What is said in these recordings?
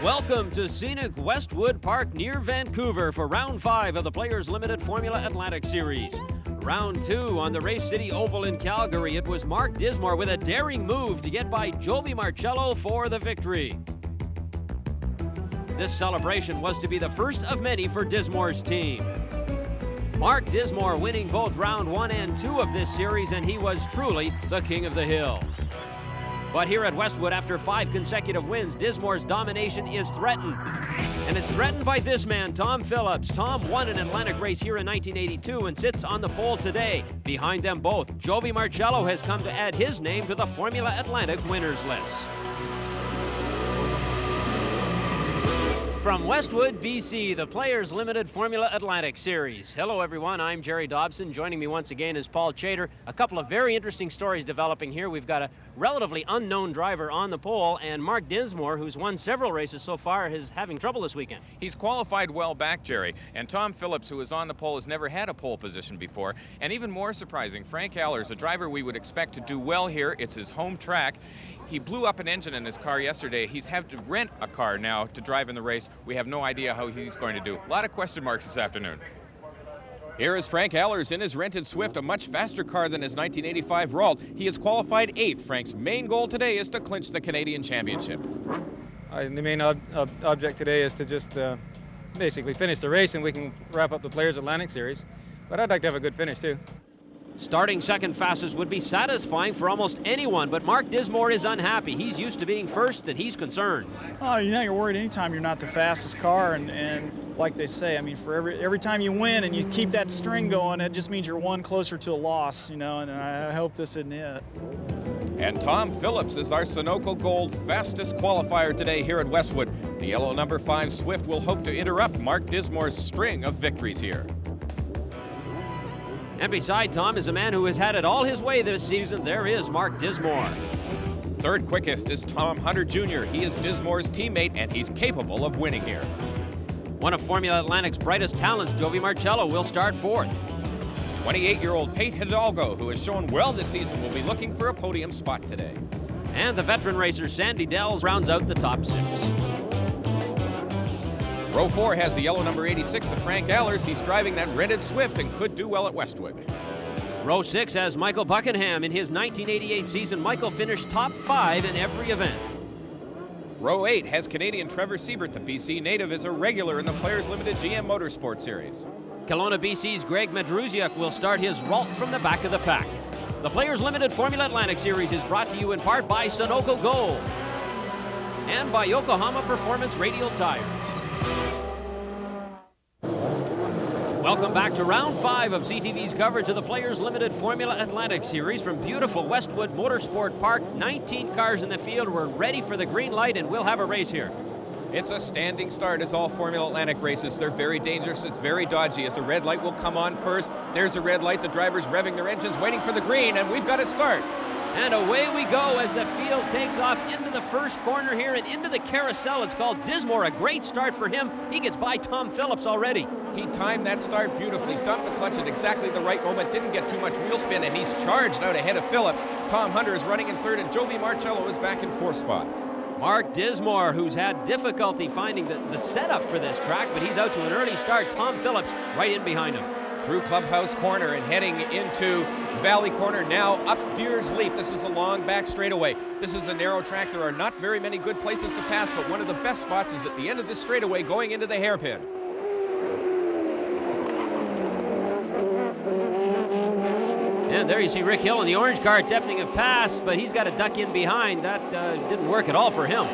Welcome to scenic Westwood Park near Vancouver for Round 5 of the Players Limited Formula Atlantic Series. Round 2 on the Race City Oval in Calgary, it was Mark Dismore with a daring move to get by Jovi Marcello for the victory. This celebration was to be the first of many for Dismore's team. Mark Dismore winning both Round 1 and 2 of this series, and he was truly the king of the hill. But here at Westwood, after 5 consecutive wins, Dismore's domination is threatened. And it's threatened by this man, Tom Phillips. Tom won an Atlantic race here in 1982 and sits on the pole today. Behind them both, Jovi Marcello has come to add his name to the Formula Atlantic winners list. From Westwood, BC, the Players Limited Formula Atlantic Series. Hello, everyone. I'm Jerry Dobson. Joining me once again is Paul Chater. A couple of very interesting stories developing here. We've got a relatively unknown driver on the pole, and Mark Dismore, who's won several races so far, is having trouble this weekend. He's qualified well back, Jerry. And Tom Phillips, who is on the pole, has never had a pole position before. And even more surprising, Frank Allers, a driver we would expect to do well here. It's his home track. He blew up an engine in his car yesterday. He's had to rent a car now to drive in the race. We have no idea how he's going to do. A lot of question marks this afternoon. Here is Frank Allers in his rented Swift, a much faster car than his 1985 Ralt. He is qualified 8th. Frank's main goal today is to clinch the Canadian Championship. The main object today is to just basically finish the race, and we can wrap up the Players Atlantic Series. But I'd like to have a good finish too. Starting second fastest would be satisfying for almost anyone, but Mark Dismore is unhappy. He's used to being first, and he's concerned. Oh, you're worried anytime you're not the fastest car, and like they say, I mean, for every time you win and you keep that string going, it just means you're one closer to a loss, and I hope this isn't it. And Tom Phillips is our Sunoco Gold fastest qualifier today here at Westwood. The yellow number 5 Swift will hope to interrupt Mark Dismore's string of victories here. And beside Tom is a man who has had it all his way this season. There is Mark Dismore. Third quickest is Tom Hunter Jr. He is Dismore's teammate, and he's capable of winning here. One of Formula Atlantic's brightest talents, Jovi Marcello, will start 4th. 28-year-old Pete Hidalgo, who has shown well this season, will be looking for a podium spot today. And the veteran racer, Sandy Dells, rounds out the top 6. Row 4 has the yellow number 86 of Frank Allers. He's driving that rented Swift and could do well at Westwood. Row 6 has Michael Buckingham. In his 1988 season, Michael finished top 5 in every event. Row 8 has Canadian Trevor Siebert. The BC native is a regular in the Players Limited GM Motorsport Series. Kelowna, BC's Greg Madruziak will start his Ralt from the back of the pack. The Players Limited Formula Atlantic Series is brought to you in part by Sunoco Gold and by Yokohama Performance Radial Tires. Welcome back to Round 5 of CTV's coverage of the Players Limited Formula Atlantic Series from beautiful Westwood Motorsport Park. 19 cars in the field. We're ready for the green light, and we'll have a race here. It's a standing start, as all Formula Atlantic races. They're very dangerous. It's very dodgy, as the red light will come on first. There's the red light. The drivers revving their engines, waiting for the green, and we've got to start. And away we go as the field takes off into the first corner here and into the carousel. It's called Dismore. A great start for him. He gets by Tom Phillips already. He timed that start beautifully, dumped the clutch at exactly the right moment, didn't get too much wheel spin, and he's charged out ahead of Phillips. Tom Hunter is running in 3rd, and Jovi Marcello is back in 4th spot. Mark Dismore, who's had difficulty finding the setup for this track, but he's out to an early start. Tom Phillips right in behind him. Through Clubhouse Corner and heading into Valley Corner, now up Deers Leap. This is a long back straightaway. This is a narrow track. There are not very many good places to pass, but one of the best spots is at the end of this straightaway going into the hairpin. And there you see Rick Hill in the orange car attempting a pass, but he's got to duck in behind. That didn't work at all for him.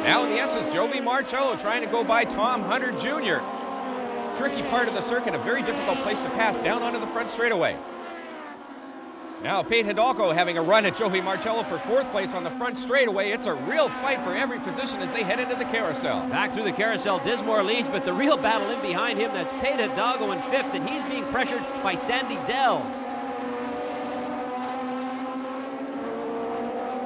Now in the S is Jovi Marcello trying to go by Tom Hunter Jr. Tricky part of the circuit, a very difficult place to pass down onto the front straightaway. Now Pete Hidalgo having a run at Jovi Marcello for 4th place on the front straightaway. It's a real fight for every position as they head into the carousel. Back through the carousel, Dismore leads, but the real battle in behind him, that's Pete Hidalgo in 5th, and he's being pressured by Sandy Dells.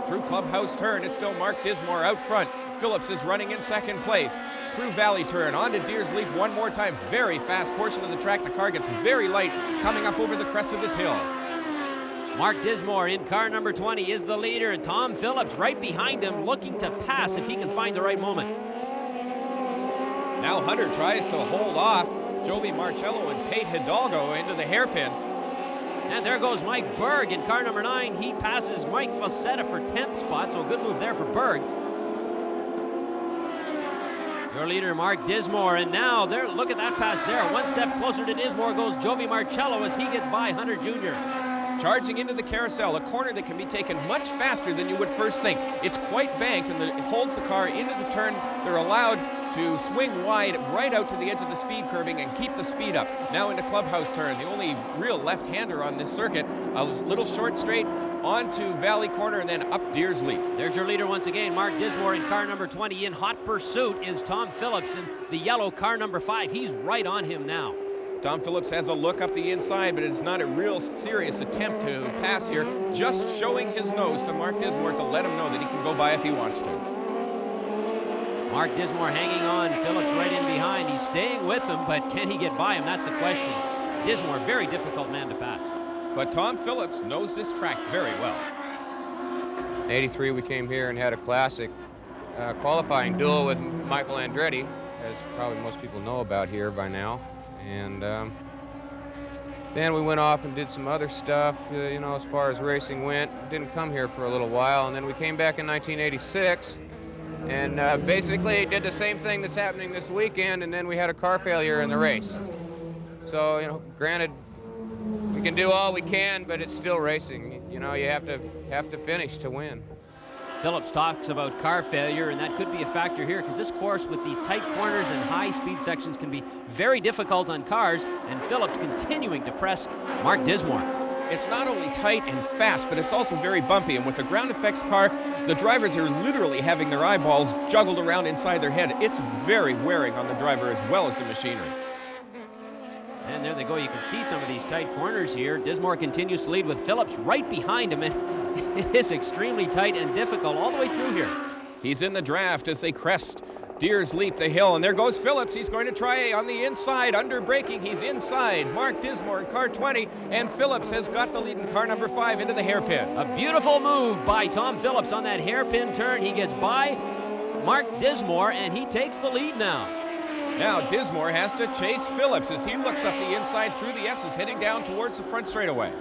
Through Clubhouse Turn, it's still Mark Dismore out front. Phillips is running in 2nd place. Through Valley Turn, onto Deers Leap one more time. Very fast portion of the track. The car gets very light coming up over the crest of this hill. Mark Dismore in car number 20 is the leader. Tom Phillips right behind him looking to pass if he can find the right moment. Now Hunter tries to hold off Jovi Marcello and Pate Hidalgo into the hairpin. And there goes Mike Berg in car number 9. He passes Mike Facetta for 10th spot, so a good move there for Berg. Your leader, Mark Dismore, and now there, look at that pass there. One step closer to Dismore goes Jovi Marcello as he gets by Hunter Jr. Charging into the carousel, a corner that can be taken much faster than you would first think. It's quite banked, and it holds the car into the turn. They're allowed to swing wide right out to the edge of the speed curbing and keep the speed up. Now into clubhouse turn, the only real left-hander on this circuit. A little short straight onto Valley Corner and then up Deers Leap. There's your leader once again, Mark Dismore in car number 20. In hot pursuit is Tom Phillips in the yellow car number 5. He's right on him now. Tom Phillips has a look up the inside, but it's not a real serious attempt to pass here, just showing his nose to Mark Dismore to let him know that he can go by if he wants to. Mark Dismore hanging on, Phillips right in behind. He's staying with him, but can he get by him? That's the question. Dismore, very difficult man to pass. But Tom Phillips knows this track very well. In '83, we came here and had a classic qualifying duel with Michael Andretti, as probably most people know about here by now. And then we went off and did some other stuff, you know, as far as racing went. Didn't come here for a little while, and then we came back in 1986 and basically did the same thing that's happening this weekend, and then we had a car failure in the race. So, you know, granted, we can do all we can, but it's still racing. You know, you have to finish to win. Phillips talks about car failure, and that could be a factor here because this course with these tight corners and high speed sections can be very difficult on cars, and Phillips continuing to press Mark Dismore. It's not only tight and fast, but it's also very bumpy, and with the ground effects car, the drivers are literally having their eyeballs juggled around inside their head. It's very wearing on the driver as well as the machinery. And there they go. You can see some of these tight corners here. Dismore continues to lead with Phillips right behind him, and it is extremely tight and difficult all the way through here. He's in the draft as they crest Deers Leap the hill, and there goes Phillips. He's going to try on the inside, under braking. He's inside. Mark Dismore in car 20, and Phillips has got the lead in car number 5 into the hairpin. A beautiful move by Tom Phillips on that hairpin turn. He gets by Mark Dismore, and he takes the lead now. Now Dismore has to chase Phillips as he looks up the inside through the S's, heading down towards the front straightaway.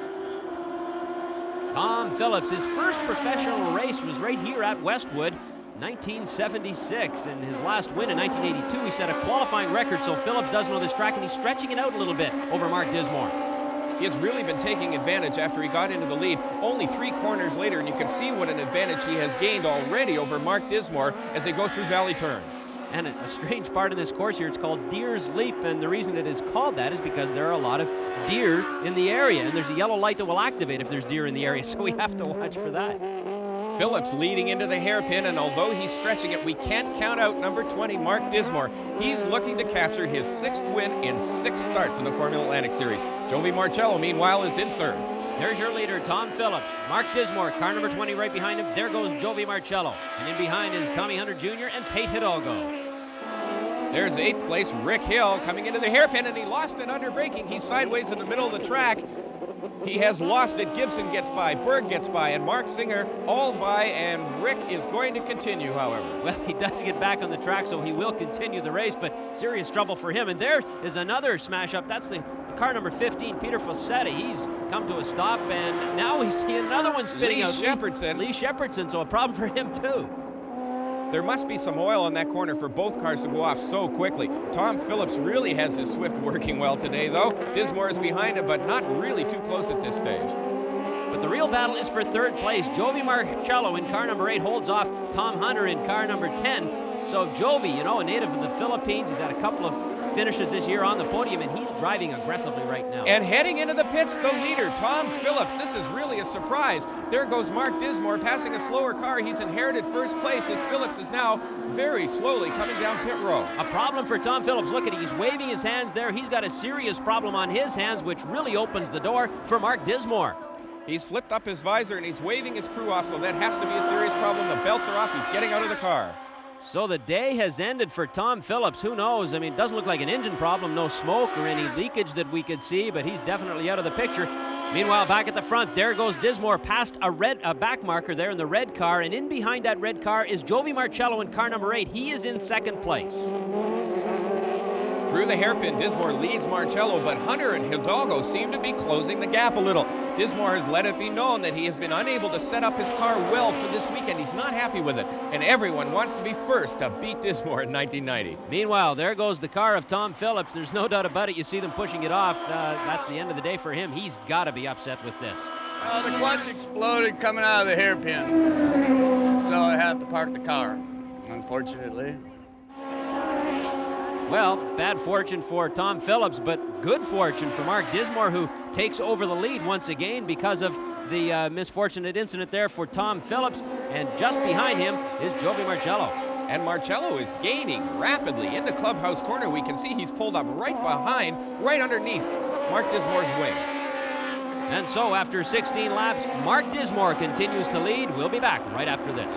Tom Phillips, his first professional race was right here at Westwood, 1976, and his last win in 1982. He set a qualifying record, so Phillips does know this track, and he's stretching it out a little bit over Mark Dismore. He has really been taking advantage after he got into the lead. Only 3 corners later, and you can see what an advantage he has gained already over Mark Dismore as they go through Valley Turn. And a strange part in this course here, it's called Deers Leap, and the reason it is called that is because there are a lot of deer in the area, and there's a yellow light that will activate if there's deer in the area, so we have to watch for that. Phillips leading into the hairpin, and although he's stretching it, we can't count out number 20, Mark Dismore. He's looking to capture his 6th win in 6 starts in the Formula Atlantic Series. Jovi Marcello, meanwhile, is in 3rd. There's your leader, Tom Phillips. Mark Dismore, car number 20 right behind him. There goes Jovi Marcello. And in behind is Tommy Hunter Jr. and Pate Hidalgo. There's 8th place, Rick Hill, coming into the hairpin, and he lost it under braking. He's sideways in the middle of the track. He has lost it. Gibson gets by, Berg gets by, and Mark Singer all by, and Rick is going to continue, however. Well, he does get back on the track, so he will continue the race, but serious trouble for him. And there is another smash up. That's the car number 15, Peter Fossetta. He's come to a stop, and now we see another one spinning out. Lee Shepherdson, so a problem for him too. There must be some oil on that corner for both cars to go off so quickly. Tom Phillips really has his Swift working well today, though. Dismore is behind him, but not really too close at this stage. But the real battle is for 3rd place. Jovi Marcello in car number 8 holds off Tom Hunter in car number 10. So Jovi, you know, a native of the Philippines, he's had a couple of finishes this year on the podium, and he's driving aggressively right now. And heading into the pits, the leader, Tom Phillips. This is really a surprise. There goes Mark Dismore passing a slower car. He's inherited 1st place as Phillips is now very slowly coming down pit row. A problem for Tom Phillips. Look at it. He's waving his hands there. He's got a serious problem on his hands, which really opens the door for Mark Dismore. He's flipped up his visor and he's waving his crew off, so that has to be a serious problem. The belts are off. He's getting out of the car. So the day has ended for Tom Phillips. Who knows? I mean, it doesn't look like an engine problem, no smoke or any leakage that we could see, but he's definitely out of the picture. Meanwhile, back at the front, there goes Dismore past a back marker there in the red car, and in behind that red car is Jovi Marcello in car number 8. He is in 2nd place. Through the hairpin, Dismore leads Marcello, but Hunter and Hidalgo seem to be closing the gap a little. Dismore has let it be known that he has been unable to set up his car well for this weekend. He's not happy with it, and everyone wants to be first to beat Dismore in 1990. Meanwhile, there goes the car of Tom Phillips. There's no doubt about it. You see them pushing it off. That's the end of the day for him. He's got to be upset with this. Well, the clutch exploded coming out of the hairpin, so I have to park the car, unfortunately. Well, bad fortune for Tom Phillips, but good fortune for Mark Dismore, who takes over the lead once again because of the misfortunate incident there for Tom Phillips. And just behind him is Jovi Marcello. And Marcello is gaining rapidly in the clubhouse corner. We can see he's pulled up right behind, right underneath Mark Dismore's wing. And so after 16 laps, Mark Dismore continues to lead. We'll be back right after this.